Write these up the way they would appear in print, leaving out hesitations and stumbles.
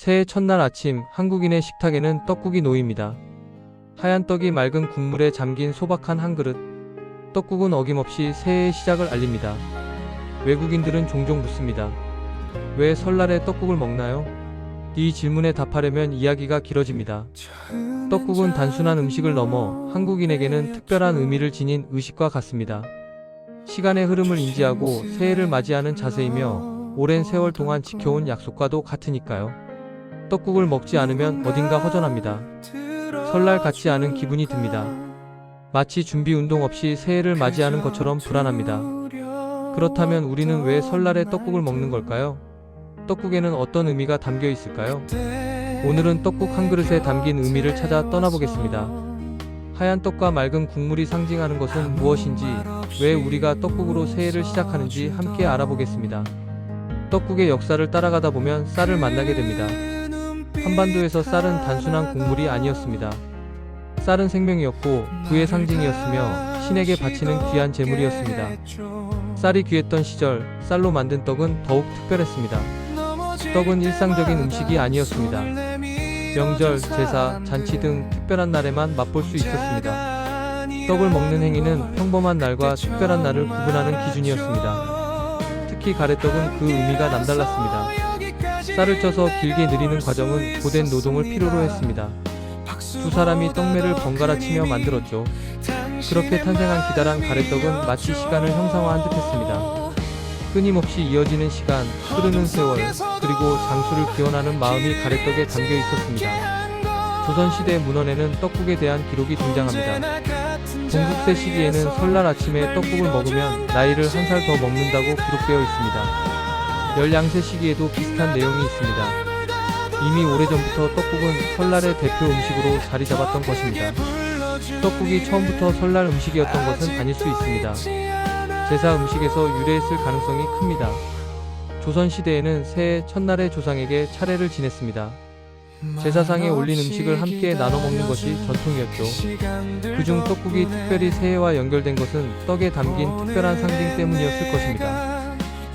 새해 첫날 아침 한국인의 식탁에는 떡국이 놓입니다. 하얀 떡이 맑은 국물에 잠긴 소박한 한 그릇. 떡국은 어김없이 새해의 시작을 알립니다. 외국인들은 종종 묻습니다. 왜 설날에 떡국을 먹나요? 이 질문에 답하려면 이야기가 길어집니다. 떡국은 단순한 음식을 넘어 한국인에게는 특별한 의미를 지닌 의식과 같습니다. 시간의 흐름을 인지하고 새해를 맞이하는 자세이며 오랜 세월 동안 지켜온 약속과도 같으니까요. 떡국을 먹지 않으면 어딘가 허전합니다. 설날 같지 않은 기분이 듭니다. 마치 준비 운동 없이 새해를 맞이하는 것처럼 불안합니다. 그렇다면 우리는 왜 설날에 떡국을 먹는 걸까요? 떡국에는 어떤 의미가 담겨 있을까요? 오늘은 떡국 한 그릇에 담긴 의미를 찾아 떠나보겠습니다. 하얀 떡과 맑은 국물이 상징하는 것은 무엇인지, 왜 우리가 떡국으로 새해를 시작하는지 함께 알아보겠습니다. 떡국의 역사를 따라가다 보면 쌀을 만나게 됩니다. 한반도에서 쌀은 단순한 곡물이 아니었습니다. 쌀은 생명이었고 부의 상징이었으며 신에게 바치는 귀한 제물이었습니다. 쌀이 귀했던 시절, 쌀로 만든 떡은 더욱 특별했습니다. 떡은 일상적인 음식이 아니었습니다. 명절, 제사, 잔치 등 특별한 날에만 맛볼 수 있었습니다. 떡을 먹는 행위는 평범한 날과 특별한 날을 구분하는 기준이었습니다. 특히 가래떡은 그 의미가 남달랐습니다. 쌀을 쪄서 길게 늘이는 과정은 고된 노동을 필요로 했습니다. 두 사람이 떡매를 번갈아 치며 만들었죠. 그렇게 탄생한 기다란 가래떡은 마치 시간을 형상화한 듯 했습니다. 끊임없이 이어지는 시간, 흐르는 세월, 그리고 장수를 기원하는 마음이 가래떡에 담겨 있었습니다. 조선시대 문헌에는 떡국에 대한 기록이 등장합니다. 동국세 시기에는 설날 아침에 떡국을 먹으면 나이를 한 살 더 먹는다고 기록되어 있습니다. 열양세 시기에도 비슷한 내용이 있습니다. 이미 오래전부터 떡국은 설날의 대표 음식으로 자리 잡았던 것입니다. 떡국이 처음부터 설날 음식이었던 것은 아닐 수 있습니다. 제사 음식에서 유래했을 가능성이 큽니다. 조선시대에는 새해 첫날에 조상에게 차례를 지냈습니다. 제사상에 올린 음식을 함께 나눠 먹는 것이 전통이었죠. 그중 떡국이 특별히 새해와 연결된 것은 떡에 담긴 특별한 상징 때문이었을 것입니다.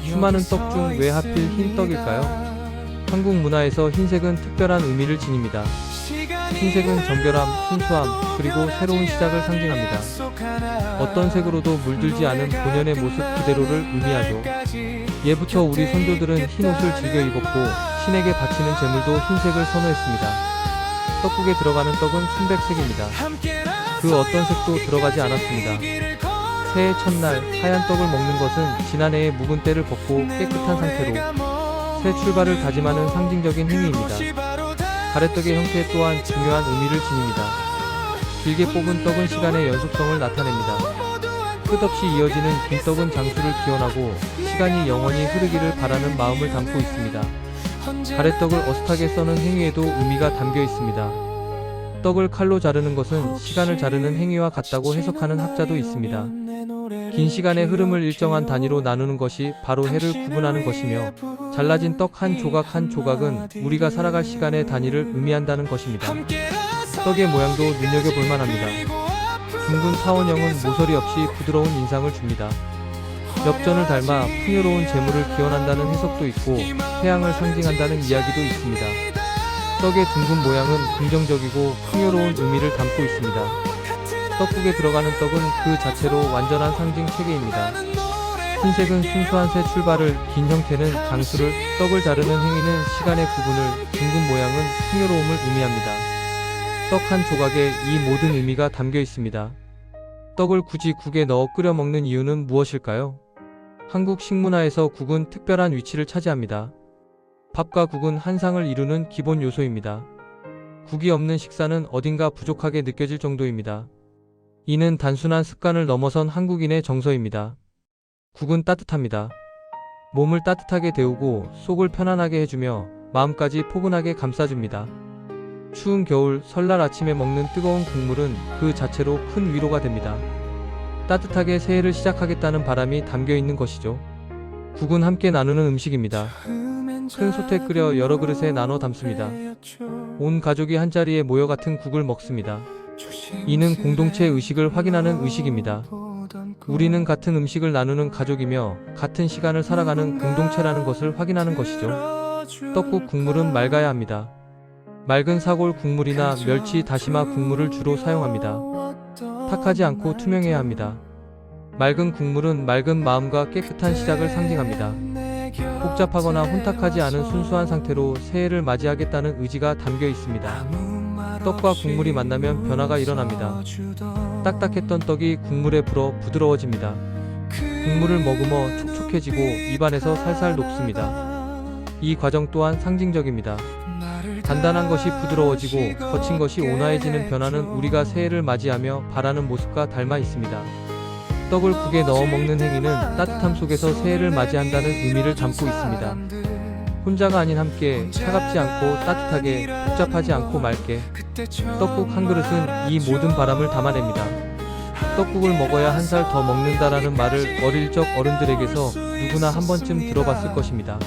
수많은 떡 중 왜 하필 흰 떡일까요? 한국 문화에서 흰색은 특별한 의미를 지닙니다. 흰색은 정결함, 순수함, 그리고 새로운 시작을 상징합니다. 어떤 색으로도 물들지 않은 본연의 모습 그대로를 의미하죠. 예부터 우리 선조들은 흰 옷을 즐겨 입었고 신에게 바치는 제물도 흰색을 선호했습니다. 떡국에 들어가는 떡은 순백색입니다. 그 어떤 색도 들어가지 않았습니다. 새해 첫날 하얀 떡을 먹는 것은 지난해의 묵은 때를 벗고 깨끗한 상태로 새 출발을 다짐하는 상징적인 행위입니다. 가래떡의 형태 또한 중요한 의미를 지닙니다. 길게 뽑은 떡은 시간의 연속성을 나타냅니다. 끝없이 이어지는 긴 떡은 장수를 기원하고 시간이 영원히 흐르기를 바라는 마음을 담고 있습니다. 가래떡을 어슷하게 써는 행위에도 의미가 담겨 있습니다. 떡을 칼로 자르는 것은 시간을 자르는 행위와 같다고 해석하는 학자도 있습니다. 긴 시간의 흐름을 일정한 단위로 나누는 것이 바로 해를 구분하는 것이며 잘라진 떡 한 조각 한 조각은 우리가 살아갈 시간의 단위를 의미한다는 것입니다. 떡의 모양도 눈여겨볼 만합니다. 둥근 타원형은 모서리 없이 부드러운 인상을 줍니다. 엽전을 닮아 풍요로운 재물을 기원한다는 해석도 있고 태양을 상징한다는 이야기도 있습니다. 떡의 둥근 모양은 긍정적이고 풍요로운 의미를 담고 있습니다. 떡국에 들어가는 떡은 그 자체로 완전한 상징 체계입니다. 흰색은 순수한 새 출발을, 긴 형태는 장수를, 떡을 자르는 행위는 시간의 구분을, 둥근 모양은 풍요로움을 의미합니다. 떡 한 조각에 이 모든 의미가 담겨 있습니다. 떡을 굳이 국에 넣어 끓여 먹는 이유는 무엇일까요? 한국 식문화에서 국은 특별한 위치를 차지합니다. 밥과 국은 한 상을 이루는 기본 요소입니다. 국이 없는 식사는 어딘가 부족하게 느껴질 정도입니다. 이는 단순한 습관을 넘어선 한국인의 정서입니다. 국은 따뜻합니다. 몸을 따뜻하게 데우고 속을 편안하게 해주며 마음까지 포근하게 감싸줍니다. 추운 겨울, 설날 아침에 먹는 뜨거운 국물은 그 자체로 큰 위로가 됩니다. 따뜻하게 새해를 시작하겠다는 바람이 담겨 있는 것이죠. 국은 함께 나누는 음식입니다. 큰 솥에 끓여 여러 그릇에 나눠 담습니다. 온 가족이 한자리에 모여 같은 국을 먹습니다. 이는 공동체 의식을 확인하는 의식입니다. 우리는 같은 음식을 나누는 가족이며 같은 시간을 살아가는 공동체라는 것을 확인하는 것이죠. 떡국 국물은 맑아야 합니다. 맑은 사골 국물이나 멸치, 다시마 국물을 주로 사용합니다. 탁하지 않고 투명해야 합니다. 맑은 국물은 맑은 마음과 깨끗한 시작을 상징합니다. 복잡하거나 혼탁하지 않은 순수한 상태로 새해를 맞이하겠다는 의지가 담겨 있습니다. 떡과 국물이 만나면 변화가 일어납니다. 딱딱했던 떡이 국물에 불어 부드러워집니다. 국물을 머금어 촉촉해지고 입안에서 살살 녹습니다. 이 과정 또한 상징적입니다. 단단한 것이 부드러워지고 거친 것이 온화해지는 변화는 우리가 새해를 맞이하며 바라는 모습과 닮아 있습니다. 떡을 국에 넣어 먹는 행위는 따뜻함 속에서 새해를 맞이한다는 의미를 담고 있습니다. 혼자가 아닌 함께, 차갑지 않고 따뜻하게, 복잡하지 않고 맑게. 떡국 한 그릇은 이 모든 바람을 담아냅니다. 떡국을 먹어야 한 살 더 먹는다라는 말을 어릴 적 어른들에게서 누구나 한 번쯤 들어봤을 것입니다.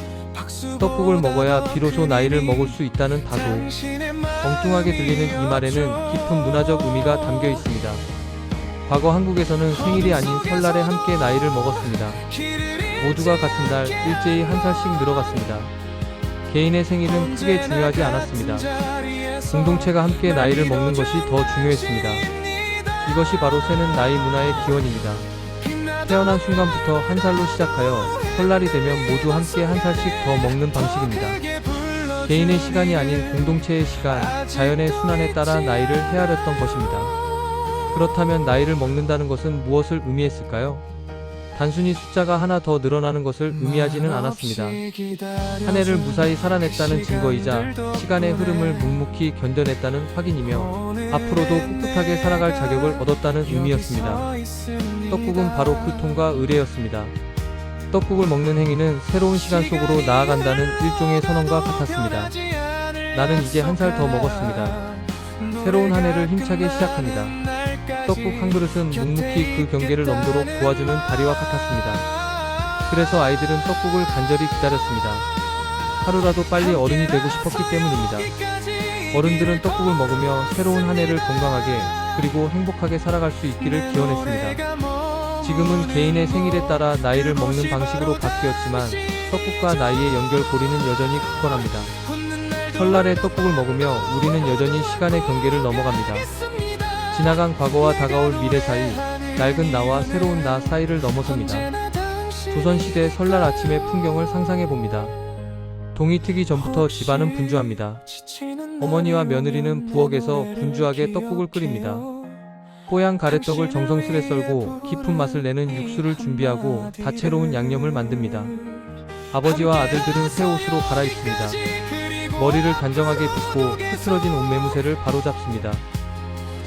떡국을 먹어야 비로소 나이를 먹을 수 있다는 다소 엉뚱하게 들리는 이 말에는 깊은 문화적 의미가 담겨 있습니다. 과거 한국에서는 생일이 아닌 설날에 함께 나이를 먹었습니다. 모두가 같은 날 일제히 한 살씩 늘어갔습니다. 개인의 생일은 크게 중요하지 않았습니다. 공동체가 함께 나이를 먹는 것이 더 중요했습니다. 이것이 바로 세는 나이 문화의 기원입니다. 태어난 순간부터 한 살로 시작하여 설날이 되면 모두 함께 한 살씩 더 먹는 방식입니다. 개인의 시간이 아닌 공동체의 시간, 자연의 순환에 따라 나이를 헤아렸던 것입니다. 그렇다면 나이를 먹는다는 것은 무엇을 의미했을까요? 단순히 숫자가 하나 더 늘어나는 것을 의미하지는 않았습니다. 한 해를 무사히 살아냈다는 증거이자 시간의 흐름을 묵묵히 견뎌냈다는 확인이며 앞으로도 꿋꿋하게 살아갈 자격을 얻었다는 의미였습니다. 떡국은 바로 그 통과 의례였습니다. 떡국을 먹는 행위는 새로운 시간 속으로 나아간다는 일종의 선언과 같았습니다. 나는 이제 한 살 더 먹었습니다. 새로운 한 해를 힘차게 시작합니다. 떡국 한 그릇은 묵묵히 그 경계를 넘도록 도와주는 다리와 같았습니다. 그래서 아이들은 떡국을 간절히 기다렸습니다. 하루라도 빨리 어른이 되고 싶었기 때문입니다. 어른들은 떡국을 먹으며 새로운 한 해를 건강하게 그리고 행복하게 살아갈 수 있기를 기원했습니다. 지금은 개인의 생일에 따라 나이를 먹는 방식으로 바뀌었지만 떡국과 나이의 연결고리는 여전히 굳건합니다. 설날에 떡국을 먹으며 우리는 여전히 시간의 경계를 넘어갑니다. 지나간 과거와 다가올 미래 사이, 낡은 나와 새로운 나 사이를 넘어섭니다. 조선시대 설날 아침의 풍경을 상상해봅니다. 동이 트기 전부터 집안은 분주합니다. 어머니와 며느리는 부엌에서 분주하게 떡국을 끓입니다. 뽀얀 가래떡을 정성스레 썰고 깊은 맛을 내는 육수를 준비하고 다채로운 양념을 만듭니다. 아버지와 아들들은 새 옷으로 갈아입습니다. 머리를 단정하게 빗고 흐트러진 옷매무새를 바로잡습니다.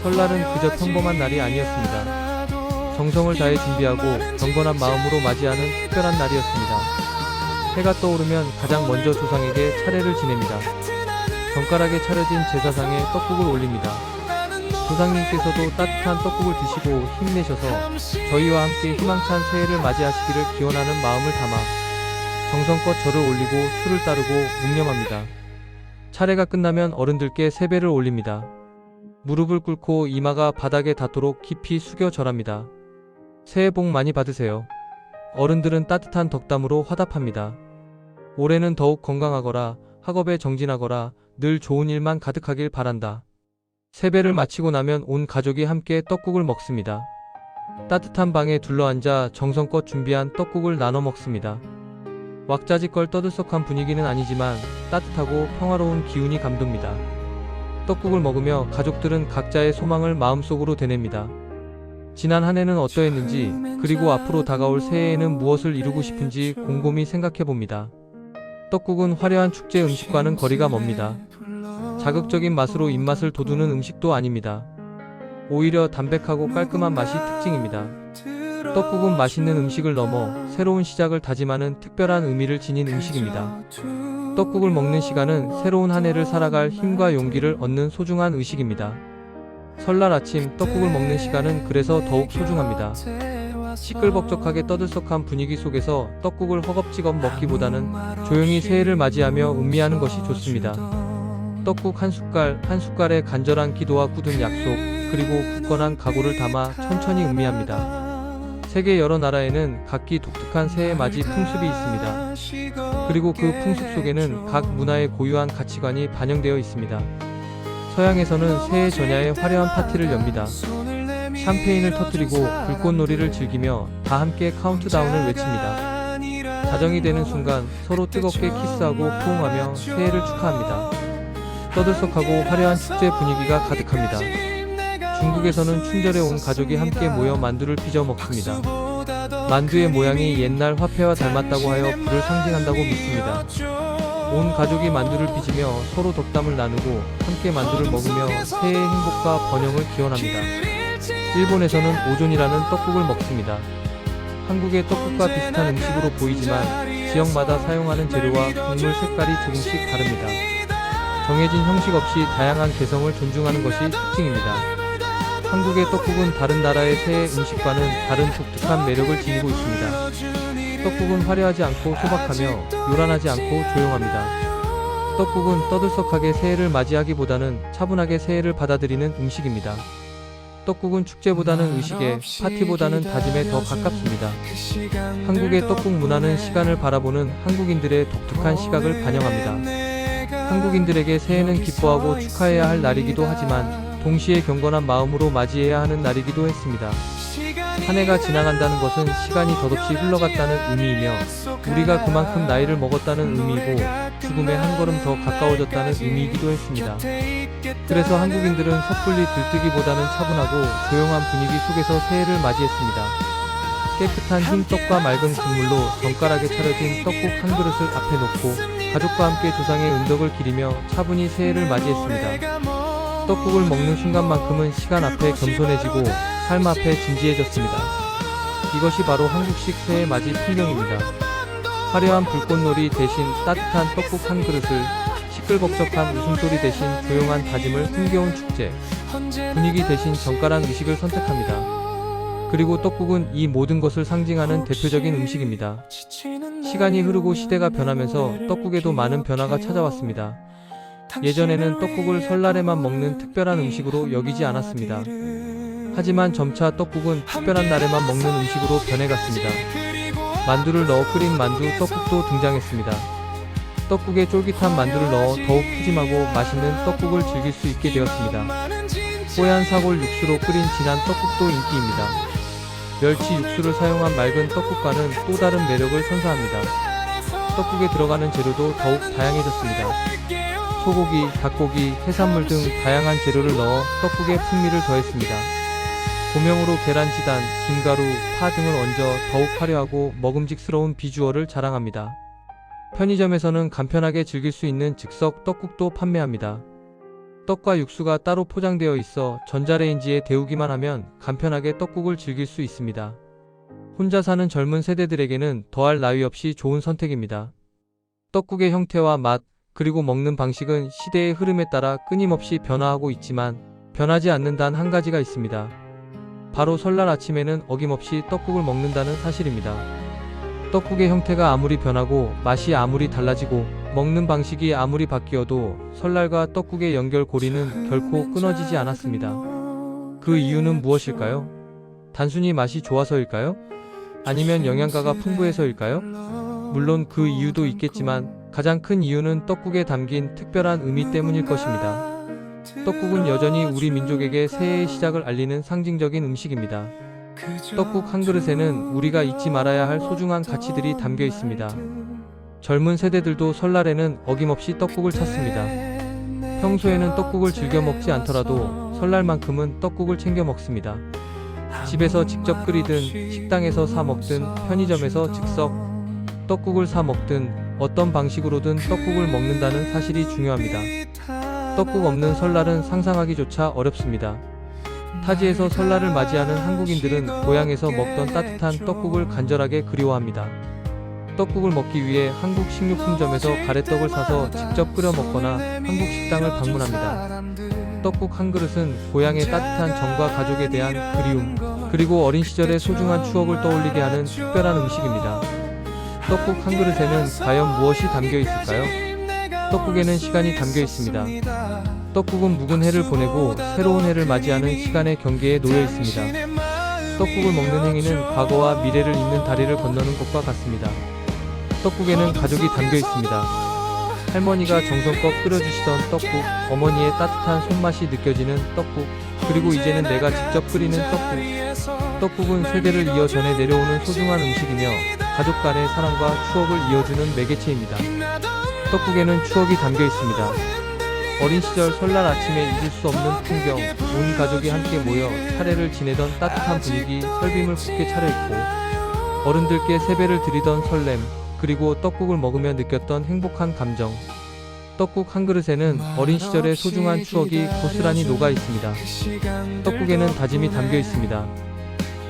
설날은 그저 평범한 날이 아니었습니다. 정성을 다해 준비하고 경건한 마음으로 맞이하는 특별한 날이었습니다. 해가 떠오르면 가장 먼저 조상에게 차례를 지냅니다. 정갈하게 차려진 제사상에 떡국을 올립니다. 조상님께서도 따뜻한 떡국을 드시고 힘내셔서 저희와 함께 희망찬 새해를 맞이하시기를 기원하는 마음을 담아 정성껏 절을 올리고 술을 따르고 묵념합니다. 차례가 끝나면 어른들께 세배를 올립니다. 무릎을 꿇고 이마가 바닥에 닿도록 깊이 숙여 절합니다. 새해 복 많이 받으세요. 어른들은 따뜻한 덕담으로 화답합니다. 올해는 더욱 건강하거라, 학업에 정진하거라, 늘 좋은 일만 가득하길 바란다. 세배를 마치고 나면 온 가족이 함께 떡국을 먹습니다. 따뜻한 방에 둘러앉아 정성껏 준비한 떡국을 나눠 먹습니다. 왁자지껄 떠들썩한 분위기는 아니지만 따뜻하고 평화로운 기운이 감돕니다. 떡국을 먹으며 가족들은 각자의 소망을 마음속으로 되냅니다. 지난 한 해는 어떠했는지, 그리고 앞으로 다가올 새해에는 무엇을 이루고 싶은지 곰곰이 생각해봅니다. 떡국은 화려한 축제 음식과는 거리가 멉니다. 자극적인 맛으로 입맛을 돋우는 음식도 아닙니다. 오히려 담백하고 깔끔한 맛이 특징입니다. 떡국은 맛있는 음식을 넘어 새로운 시작을 다짐하는 특별한 의미를 지닌 음식입니다. 떡국을 먹는 시간은 새로운 한 해를 살아갈 힘과 용기를 얻는 소중한 의식입니다. 설날 아침 떡국을 먹는 시간은 그래서 더욱 소중합니다. 시끌벅적하게 떠들썩한 분위기 속에서 떡국을 허겁지겁 먹기보다는 조용히 새해를 맞이하며 음미하는 것이 좋습니다. 떡국 한 숟갈 한 숟갈에 간절한 기도와 굳은 약속, 그리고 굳건한 각오를 담아 천천히 음미합니다. 세계 여러 나라에는 각기 독특한 새해 맞이 풍습이 있습니다. 그리고 그 풍습 속에는 각 문화의 고유한 가치관이 반영되어 있습니다. 서양에서는 새해 전야에 화려한 파티를 엽니다. 샴페인을 터뜨리고 불꽃놀이를 즐기며 다 함께 카운트다운을 외칩니다. 자정이 되는 순간 서로 뜨겁게 키스하고 포옹하며 새해를 축하합니다. 떠들썩하고 화려한 축제 분위기가 가득합니다. 중국에서는 춘절에 온 가족이 함께 모여 만두를 빚어 먹습니다. 만두의 모양이 옛날 화폐와 닮았다고 하여 불을 상징한다고 믿습니다. 온 가족이 만두를 빚으며 서로 덕담을 나누고 함께 만두를 먹으며 새해의 행복과 번영을 기원합니다. 일본에서는 오존이라는 떡국을 먹습니다. 한국의 떡국과 비슷한 음식으로 보이지만 지역마다 사용하는 재료와 국물 색깔이 조금씩 다릅니다. 정해진 형식 없이 다양한 개성을 존중하는 것이 특징입니다. 한국의 떡국은 다른 나라의 새해 음식과는 다른 독특한 매력을 지니고 있습니다. 떡국은 화려하지 않고 소박하며 요란하지 않고 조용합니다. 떡국은 떠들썩하게 새해를 맞이하기보다는 차분하게 새해를 받아들이는 음식입니다. 떡국은 축제보다는 의식에, 파티보다는 다짐에 더 가깝습니다. 한국의 떡국 문화는 시간을 바라보는 한국인들의 독특한 시각을 반영합니다. 한국인들에게 새해는 기뻐하고 축하해야 할 날이기도 하지만 동시에 경건한 마음으로 맞이해야 하는 날이기도 했습니다. 한 해가 지나간다는 것은 시간이 덧없이 흘러갔다는 의미이며 우리가 그만큼 나이를 먹었다는 의미이고 죽음에 한 걸음 더 가까워졌다는 의미이기도 했습니다. 그래서 한국인들은 섣불리 들뜨기보다는 차분하고 조용한 분위기 속에서 새해를 맞이했습니다. 깨끗한 흰 떡과 맑은 국물로 정갈하게 차려진 떡국 한 그릇을 앞에 놓고 가족과 함께 조상의 은덕을 기리며 차분히 새해를 맞이했습니다. 떡국을 먹는 순간만큼은 시간 앞에 겸손해지고 삶 앞에 진지해졌습니다. 이것이 바로 한국식 새해 맞이 풍경입니다. 화려한 불꽃놀이 대신 따뜻한 떡국 한 그릇을, 시끌벅적한 웃음소리 대신 조용한 다짐을 흥겨운 축제, 분위기 대신 정갈한 의식을 선택합니다. 그리고 떡국은 이 모든 것을 상징하는 대표적인 음식입니다. 시간이 흐르고 시대가 변하면서 떡국에도 많은 변화가 찾아왔습니다. 예전에는 떡국을 설날에만 먹는 특별한 음식으로 여기지 않았습니다. 하지만 점차 떡국은 특별한 날에만 먹는 음식으로 변해갔습니다. 만두를 넣어 끓인 만두 떡국도 등장했습니다. 떡국에 쫄깃한 만두를 넣어 더욱 푸짐하고 맛있는 떡국을 즐길 수 있게 되었습니다. 뽀얀 사골 육수로 끓인 진한 떡국도 인기입니다. 멸치 육수를 사용한 맑은 떡국과는 또 다른 매력을 선사합니다. 떡국에 들어가는 재료도 더욱 다양해졌습니다. 소고기, 닭고기, 해산물 등 다양한 재료를 넣어 떡국에 풍미를 더했습니다. 고명으로 계란지단, 김가루, 파 등을 얹어 더욱 화려하고 먹음직스러운 비주얼을 자랑합니다. 편의점에서는 간편하게 즐길 수 있는 즉석 떡국도 판매합니다. 떡과 육수가 따로 포장되어 있어 전자레인지에 데우기만 하면 간편하게 떡국을 즐길 수 있습니다. 혼자 사는 젊은 세대들에게는 더할 나위 없이 좋은 선택입니다. 떡국의 형태와 맛, 그리고 먹는 방식은 시대의 흐름에 따라 끊임없이 변화하고 있지만 변하지 않는 단 한 가지가 있습니다. 바로 설날 아침에는 어김없이 떡국을 먹는다는 사실입니다. 떡국의 형태가 아무리 변하고 맛이 아무리 달라지고 먹는 방식이 아무리 바뀌어도 설날과 떡국의 연결고리는 결코 끊어지지 않았습니다. 그 이유는 무엇일까요? 단순히 맛이 좋아서일까요? 아니면 영양가가 풍부해서일까요? 물론 그 이유도 있겠지만 가장 큰 이유는 떡국에 담긴 특별한 의미 때문일 것입니다. 떡국은 여전히 우리 민족에게 새해의 시작을 알리는 상징적인 음식입니다. 떡국 한 그릇에는 우리가 잊지 말아야 할 소중한 가치들이 담겨 있습니다. 젊은 세대들도 설날에는 어김없이 떡국을 찾습니다. 평소에는 떡국을 즐겨 먹지 않더라도 설날만큼은 떡국을 챙겨 먹습니다. 집에서 직접 끓이든 식당에서 사 먹든 편의점에서 즉석 떡국을 사 먹든 어떤 방식으로든 떡국을 먹는다는 사실이 중요합니다. 떡국 없는 설날은 상상하기조차 어렵습니다. 타지에서 설날을 맞이하는 한국인들은 고향에서 먹던 따뜻한 떡국을 간절하게 그리워합니다. 떡국을 먹기 위해 한국 식료품점에서 가래떡을 사서 직접 끓여 먹거나 한국 식당을 방문합니다. 떡국 한 그릇은 고향의 따뜻한 정과 가족에 대한 그리움, 그리고 어린 시절의 소중한 추억을 떠올리게 하는 특별한 음식입니다. 떡국 한 그릇에는 과연 무엇이 담겨 있을까요? 떡국에는 시간이 담겨 있습니다. 떡국은 묵은 해를 보내고 새로운 해를 맞이하는 시간의 경계에 놓여 있습니다. 떡국을 먹는 행위는 과거와 미래를 잇는 다리를 건너는 것과 같습니다. 떡국에는 가족이 담겨 있습니다. 할머니가 정성껏 끓여주시던 떡국, 어머니의 따뜻한 손맛이 느껴지는 떡국, 그리고 이제는 내가 직접 끓이는 떡국. 떡국은 세대를 이어 전해 내려오는 소중한 음식이며 가족 간의 사랑과 추억을 이어주는 매개체입니다. 떡국에는 추억이 담겨 있습니다. 어린 시절 설날 아침에 잊을 수 없는 풍경, 온 가족이 함께 모여 차례를 지내던 따뜻한 분위기, 설빔을 굳게 차려입고 어른들께 세배를 드리던 설렘, 그리고 떡국을 먹으며 느꼈던 행복한 감정. 떡국 한 그릇에는 어린 시절의 소중한 추억이 고스란히 녹아 있습니다. 떡국에는 다짐이 담겨 있습니다.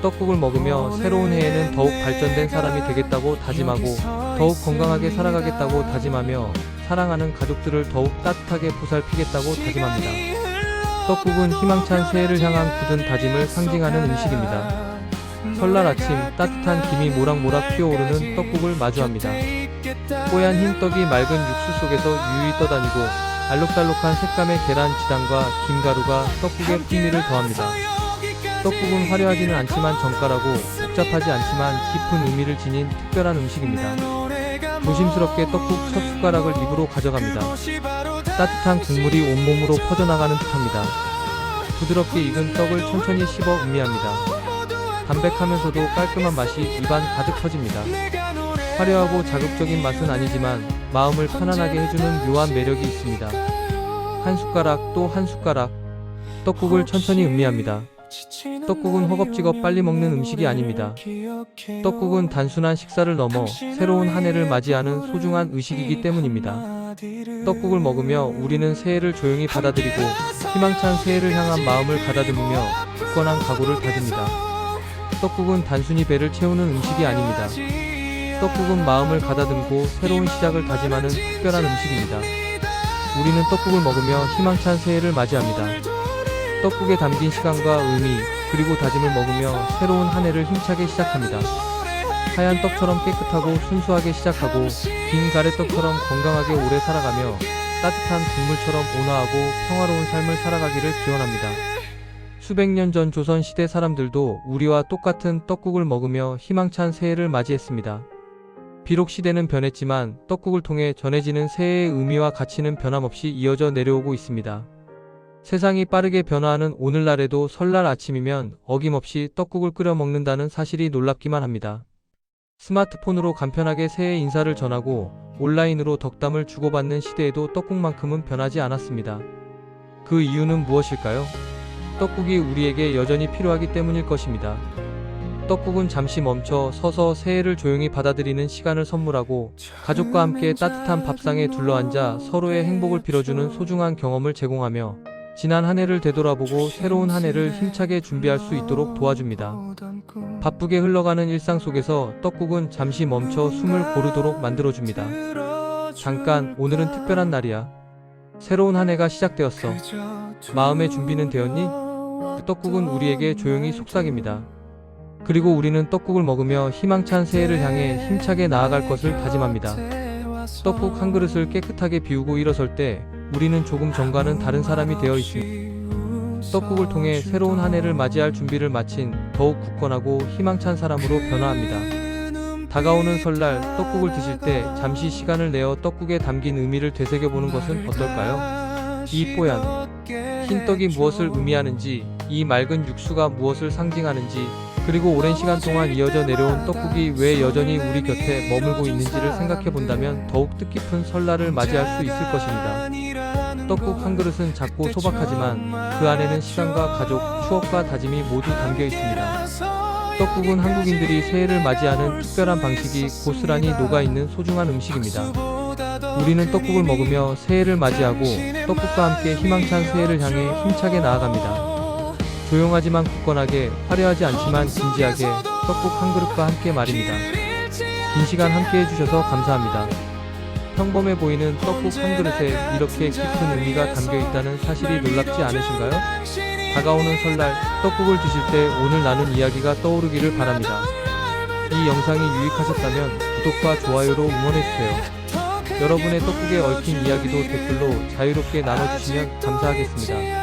떡국을 먹으며 새로운 해에는 더욱 발전된 사람이 되겠다고 다짐하고 더욱 건강하게 살아가겠다고 다짐하며 사랑하는 가족들을 더욱 따뜻하게 보살피겠다고 다짐합니다. 떡국은 희망찬 새해를 향한 굳은 다짐을 상징하는 음식입니다. 설날 아침 따뜻한 김이 모락모락 피어오르는 떡국을 마주합니다. 뽀얀 흰 떡이 맑은 육수 속에서 유유히 떠다니고 알록달록한 색감의 계란 지단과 김가루가 떡국의 풍미를 더합니다. 떡국은 화려하지는 않지만 정갈하고 복잡하지 않지만 깊은 의미를 지닌 특별한 음식입니다. 조심스럽게 떡국 첫 숟가락을 입으로 가져갑니다. 따뜻한 국물이 온몸으로 퍼져나가는 듯합니다. 부드럽게 익은 떡을 천천히 씹어 음미합니다. 담백하면서도 깔끔한 맛이 입안 가득 퍼집니다. 화려하고 자극적인 맛은 아니지만 마음을 편안하게 해주는 묘한 매력이 있습니다. 한 숟가락 또 한 숟가락 떡국을 천천히 음미합니다. 떡국은 허겁지겁 빨리 먹는 음식이 아닙니다. 떡국은 단순한 식사를 넘어 새로운 한 해를 맞이하는 소중한 의식이기 때문입니다. 떡국을 먹으며 우리는 새해를 조용히 받아들이고 희망찬 새해를 향한 마음을 가다듬으며 굳건한 각오를 다집니다. 떡국은 단순히 배를 채우는 음식이 아닙니다. 떡국은 마음을 가다듬고 새로운 시작을 다짐하는 특별한 음식입니다. 우리는 떡국을 먹으며 희망찬 새해를 맞이합니다. 떡국에 담긴 시간과 의미, 그리고 다짐을 먹으며 새로운 한 해를 힘차게 시작합니다. 하얀 떡처럼 깨끗하고 순수하게 시작하고 긴 가래떡처럼 건강하게 오래 살아가며 따뜻한 국물처럼 온화하고 평화로운 삶을 살아가기를 기원합니다. 수백 년 전 조선시대 사람들도 우리와 똑같은 떡국을 먹으며 희망찬 새해를 맞이했습니다. 비록 시대는 변했지만 떡국을 통해 전해지는 새해의 의미와 가치는 변함없이 이어져 내려오고 있습니다. 세상이 빠르게 변화하는 오늘날에도 설날 아침이면 어김없이 떡국을 끓여 먹는다는 사실이 놀랍기만 합니다. 스마트폰으로 간편하게 새해 인사를 전하고 온라인으로 덕담을 주고받는 시대에도 떡국만큼은 변하지 않았습니다. 그 이유는 무엇일까요? 떡국이 우리에게 여전히 필요하기 때문일 것입니다. 떡국은 잠시 멈춰 서서 새해를 조용히 받아들이는 시간을 선물하고 가족과 함께 따뜻한 밥상에 둘러앉아 서로의 행복을 빌어주는 소중한 경험을 제공하며 지난 한 해를 되돌아보고 새로운 한 해를 힘차게 준비할 수 있도록 도와줍니다. 바쁘게 흘러가는 일상 속에서 떡국은 잠시 멈춰 숨을 고르도록 만들어줍니다. 잠깐, 오늘은 특별한 날이야. 새로운 한 해가 시작되었어. 마음의 준비는 되었니? 그 떡국은 우리에게 조용히 속삭입니다. 그리고 우리는 떡국을 먹으며 희망찬 새해를 향해 힘차게 나아갈 것을 다짐합니다. 떡국 한 그릇을 깨끗하게 비우고 일어설 때 우리는 조금 전과는 다른 사람이 되어 있습니다. 떡국을 통해 새로운 한 해를 맞이할 준비를 마친 더욱 굳건하고 희망찬 사람으로 변화합니다. 다가오는 설날 떡국을 드실 때 잠시 시간을 내어 떡국에 담긴 의미를 되새겨보는 것은 어떨까요? 이 뽀얀 흰 떡이 무엇을 의미하는지, 이 맑은 육수가 무엇을 상징하는지, 그리고 오랜 시간 동안 이어져 내려온 떡국이 왜 여전히 우리 곁에 머물고 있는지를 생각해본다면 더욱 뜻깊은 설날을 맞이할 수 있을 것입니다. 떡국 한 그릇은 작고 소박하지만 그 안에는 시간과 가족, 추억과 다짐이 모두 담겨 있습니다. 떡국은 한국인들이 새해를 맞이하는 특별한 방식이 고스란히 녹아있는 소중한 음식입니다. 우리는 떡국을 먹으며 새해를 맞이하고 떡국과 함께 희망찬 새해를 향해 힘차게 나아갑니다. 조용하지만 굳건하게, 화려하지 않지만 진지하게 떡국 한 그릇과 함께 말입니다. 긴 시간 함께 해주셔서 감사합니다. 평범해 보이는 떡국 한 그릇에 이렇게 깊은 의미가 담겨 있다는 사실이 놀랍지 않으신가요? 다가오는 설날 떡국을 드실 때 오늘 나눈 이야기가 떠오르기를 바랍니다. 이 영상이 유익하셨다면 구독과 좋아요로 응원해주세요. 여러분의 떡국에 얽힌 이야기도 댓글로 자유롭게 나눠주시면 감사하겠습니다.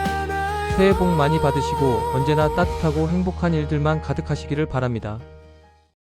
새해 복 많이 받으시고 언제나 따뜻하고 행복한 일들만 가득하시기를 바랍니다.